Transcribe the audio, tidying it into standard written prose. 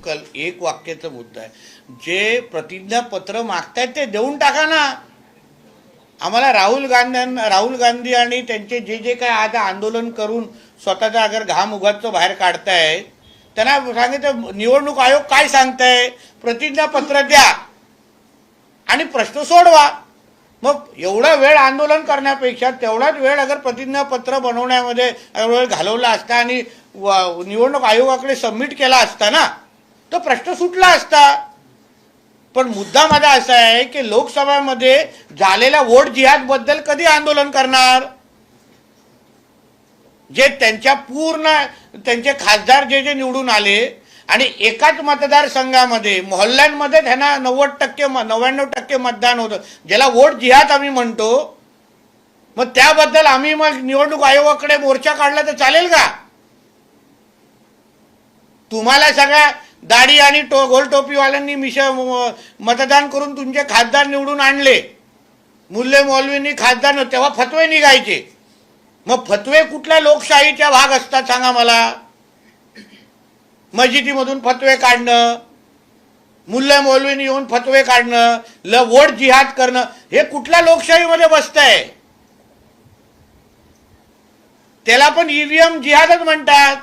एक वाक्याचा मुद्दा आहे. जे प्रतिज्ञापत्र मागतायत ते देऊन टाका ना. आम्हाला राहुल गांधी आणि त्यांचे जे जे काय आज आंदोलन करून स्वतःचा अगर घाम उगाच बाहेर काढताय, त्यांना सांगितलं निवडणूक आयोग काय सांगताय, प्रतिज्ञापत्र द्या आणि प्रश्न सोडवा. मग एवढा वेळ आंदोलन करण्यापेक्षा तेवढाच वेळ अगर प्रतिज्ञापत्र बनवण्यामध्ये वेळ घालवला असता आणि निवडणूक आयोगाकडे सबमिट केला असता ना, तो प्रश्न सुटला असता. पण मुद्दा माझा असा आहे की लोकसभामध्ये झालेल्या वोट जिहादबद्दल कधी आंदोलन करणार. जे त्यांचे खासदार जे निवडून आले आणि एकाच मतदारसंघामध्ये मोहल्ल्यांमध्ये त्यांना 99% मतदान होतं, ज्याला वोट जिहाद आम्ही म्हणतो. मग त्याबद्दल आम्ही मग निवडणूक आयोगाकडे मोर्चा काढला तर चालेल का? तुम्हाला सगळ्या दाढी आणि गोल टोपीवाल्यांनी मतदान करून तुमचे खासदार निवडून आणले, मुल्ले मौलवींनी खासदार, तेव्हा फतवे निघायचे. मग फतवे कुठल्या लोकशाहीच्या भाग असतात सांगा मला? मस्जिदीमधून फतवे काढणं, मुल्ले मौलवींनी येऊन फतवे काढणं, वोट जिहाद करणं, हे कुठल्या लोकशाहीमध्ये बसतंय? त्याला पण ईव्हीएम जिहादच म्हणतात.